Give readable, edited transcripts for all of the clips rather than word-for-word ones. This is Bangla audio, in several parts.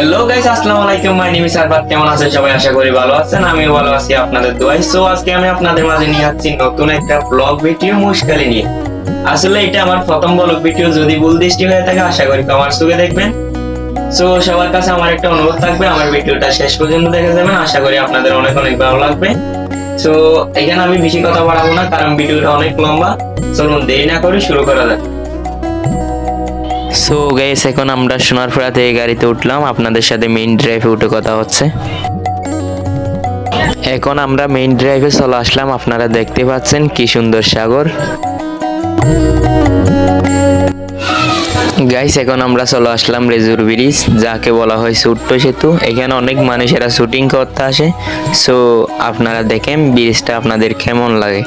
হ্যালো গাইস, আসসালামু আলাইকুম। My name is Arfat. কেমন আছেন সবাই? আশা করি ভালো আছেন। আমিও ভালো আছি আপনাদের দোয়ায়। সো আজকে আমি আপনাদের মাঝে নিয়ে আসছি নতুন একটা ব্লগ ভিডিও মুশকালি নিয়ে। আসলে এটা আমার প্রথম ব্লগ ভিডিও, যদি ভুল দৃষ্টি হয়ে থাকে আশা করি কমার্স চোখে দেখবেন। সো সবার কাছে আমার একটা অনুরোধ থাকবে, আমার ভিডিওটা শেষ পর্যন্ত দেখে যাবেন। আশা করি আপনাদের অনেক অনেক ভালো লাগবে। সো এখানে আমি বেশি কথা বাড়াবো না, কারণ ভিডিওটা অনেক লম্বা। চলুন দেরি না করে শুরু করা যাক। সো গাইস, এখন আমরা সোনারপুরা থেকে গাড়িতে উঠলাম, আপনাদের সাথে মেইন ড্রাইভে উঠে কথা হচ্ছে। এখন আমরা মেইন ড্রাইভে চলে আসলাম। আপনারা দেখতে পাচ্ছেন কি সুন্দর সাগর। গাইস, এখন আমরা চলে আসলাম রেজুর ব্রিজ, যাকে বলা হয় ছোট্ট সেতু। এখানে অনেক মানুষেরা শুটিং করতে আসে। সো আপনারা দেখেন ব্রিজটা আপনাদের কেমন লাগে।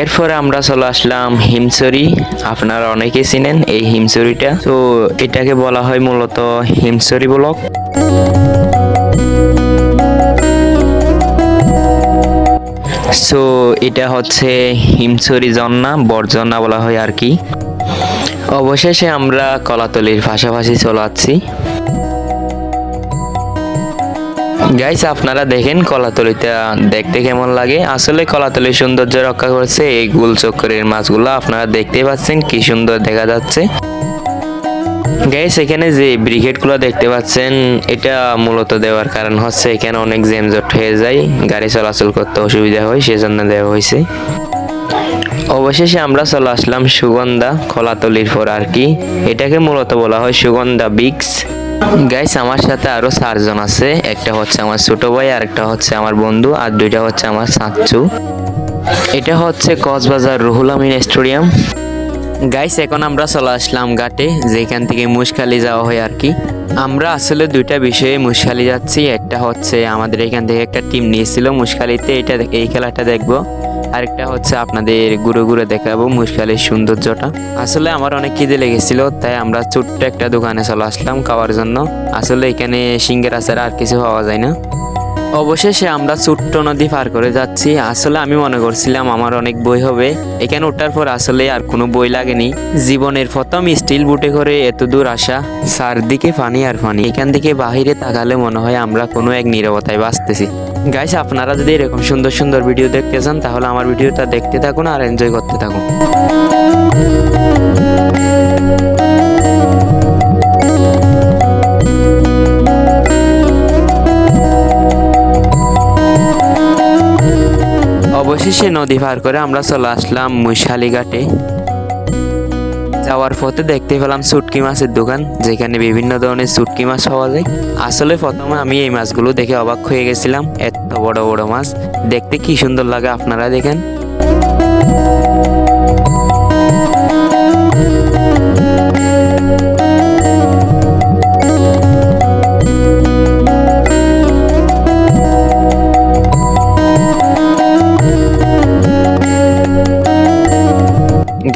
এরপরে আমরা চলে আসলাম হিমছড়ি। আপনারা অনেকেই চিনেন এই হিমছড়িটা। তো এটাকে বলা হয় মূলত হিমছড়ি ব্লক। সো এটা হচ্ছে হিমছড়ি ঝর্ণা, বড়ঝর্ণা বলা হয় আর কি। অবশেষে আমরা কলাতলির পাশাপাশি চলে আসছি। গাইস, আপনারা দেখেন কলাতলিটা দেখতে কেমন লাগে। আসলে কলাতলির সৌন্দর্য রক্ষা করছে এই গোল চক্করের মাছগুলো। আপনারা দেখতেই পাচ্ছেন কি সুন্দর দেখা যাচ্ছে। গাইস, এখানে যে ব্রিগেডগুলো দেখতে পাচ্ছেন, এটা মূলত দেওয়ার কারণ হচ্ছে এখানে অনেক জ্যামজট হয়ে যায়, গাড়ি চলাচল করতে অসুবিধা হয়, সেজন্য দেওয়া হয়েছে। অবশেষে আমরা চলে আসলাম সুগন্ধা, কলাতলির পর আর কি। এটাকে মূলত বলা হয় সুগন্ধা বিক্স। গাইস, আমার সাথে আরো 4 জন আছে। একটা হচ্ছে আমার ছোট ভাই, আর একটা হচ্ছে আমার বন্ধু, আর দুইটা হচ্ছে আমার চাচ্চু। এটা হচ্ছে কক্সবাজার রুহুল আমিন স্টেডিয়াম। গাইস, এখন আমরা চলে আসলাম ঘাটে, যেখান থেকে মুশখালি যাওয়া হয় আর কি। আমরা আসলে দুইটা বিষয়ে মুশখালি যাচ্ছি। একটা হচ্ছে আমাদের এখান থেকে একটা টিম নিয়েছিল মুশখালিতে, এই খেলাটা দেখবো। আরেকটা হচ্ছে আপনাদের ঘুরে ঘুরে দেখাবো মুশখালির সৌন্দর্যটা। আসলে আমার অনেক খিদে লেগেছিল, তাই আমরা ছোট্ট একটা দোকানে চলে আসলাম খাওয়ার জন্য। আসলে এখানে সিঙ্গারা ছাড়া আর কিছু পাওয়া যায় না। অবশেষে আমরা ছোট্ট নদী পার করে যাচ্ছি। আসলে আমি মনে করছিলাম আমার অনেক বই হবে, এখানে ওঠার পর আসলে আর কোনো বই লাগেনি। জীবনের প্রথম স্টিল বুটে করে এত দূর আসা, চারদিকে পানি আর পানি। এখান থেকে বাহিরে তাকালে মনে হয় আমরা কোনো এক নীরবতায় বাঁচতেছি। গাইস, আপনারা যদি এরকম সুন্দর সুন্দর ভিডিও দেখতে চান, তাহলে আমার ভিডিওটা দেখতে থাকুন আর এনজয় করতে থাকুন। অবশেষে নদী পার করে আমরা চলে আসলাম মুশখালি ঘাটে। যাওয়ার পথে দেখতে পেলাম শুটকি মাছের দোকান, যেখানে বিভিন্ন ধরনের শুটকি মাছ পাওয়া যায়। আসলে প্রথমে আমি এই মাছগুলো দেখে অবাক হয়ে গেছিলাম, এত বড় বড় মাছ দেখতে কি সুন্দর লাগে, আপনারা দেখেন।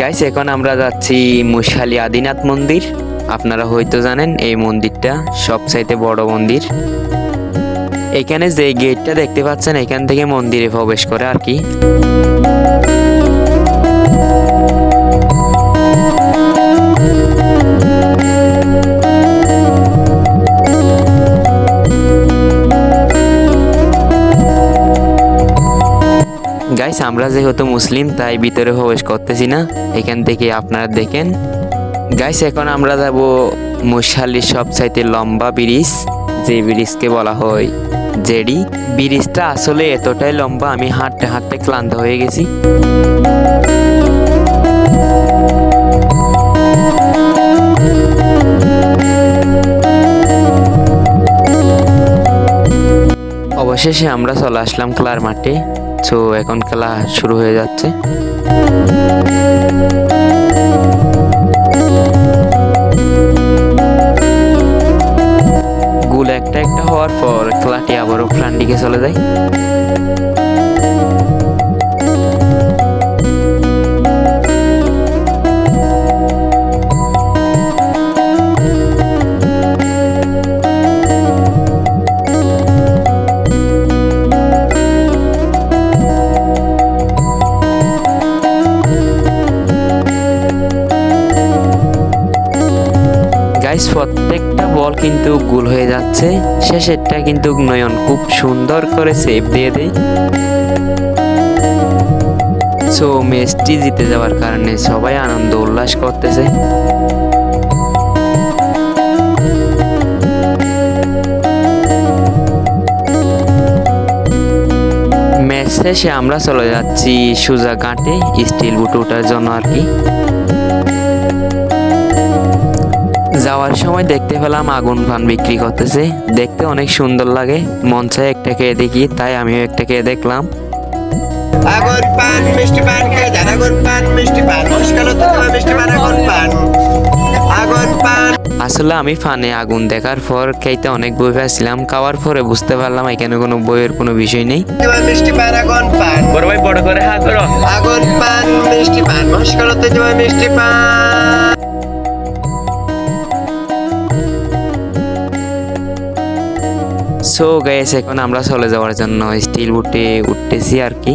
গাইস, এখন আমরা যাচ্ছি মুশখালি আদিনাথ মন্দির। আপনারা হয়তো জানেন এই মন্দিরটা সবচাইতে বড় মন্দির। এখানে যে গেটটা দেখতে পাচ্ছেন, এখান থেকে মন্দিরে প্রবেশ করে আর কি। গাইস, আমরা যেহেতু মুসলিম তাই ভিতরে প্রবেশ করতেছি না, এখান থেকে আপনারা দেখেন। গাইস, এখন আমরা যাব মুশখালির সবচাইতে লম্বা ব্রিজ, যে ব্রিজকে বলা হয় জেডি। ব্রিজটা আসলে এতটাই লম্বা, আমি হাঁটতে হাঁটতে ক্লান্ত হয়ে গেছি। অবশেষে আমরা চলে আসলাম খেলার মাঠে। তো এখন খেলা শুরু হয়ে যাচ্ছে। গোল একটা একটা হওয়ার পর খেলাটি আবারও প্ল্যান দিকে চলে যায়। গাইস প্রত্যেকটা বল কিন্তু গোল হয়ে যাচ্ছে, শেষেরটা কিন্তু নয়ন খুব সুন্দর করে সেভ দিয়ে দেয়। সো ম্যাচটি জিতে যাওয়ার কারণে সবাই আনন্দ উল্লাস করতেছে। ম্যাচ শেষে আমরা চলে যাচ্ছি সুজা ঘাটে স্টিল বুট ওঠার জন্য আর কি। যাওয়ার সময় দেখতে পেলাম আগুন পান বিক্রি করতেছে, দেখতে অনেক সুন্দর লাগে, মন চায় একটা খেয়ে দেখি, তাই আমিও একটা খেয়ে দেখলাম। আগুন পান মিষ্টি পান খেয়ে যান, আগুন পান মিষ্টি পান মুশকিল তো তোমার মিষ্টি পান আগুন পান আগুন পান। আসলে আমি ফানে আগুন দেখার পর খেতে অনেক বই পাচ্ছিলাম, খাওয়ার পরে বুঝতে পারলাম এখানে কোনো বইয়ের কোনো বিষয় নেই। তোমার মিষ্টি পান আগুন পান বড় ভাই বড় করে হা করো। আগুন পান মিষ্টি পান মুশকিল তো তোমার মিষ্টি পান। সো গাইস এখন আমরা চলে যাওয়ার জন্য স্টিল বুটে উঠতেছি আর কি।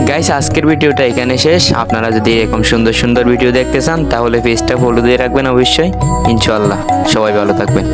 গাইস আজকের ভিডিওটা এখানে শেষ। আপনারা যদি এরকম সুন্দর সুন্দর ভিডিও দেখতে চান তাহলে পেজটা ফলো দিয়ে রাখবেন অবশ্যই। ইনশাআল্লাহ সবাই ভালো থাকবেন।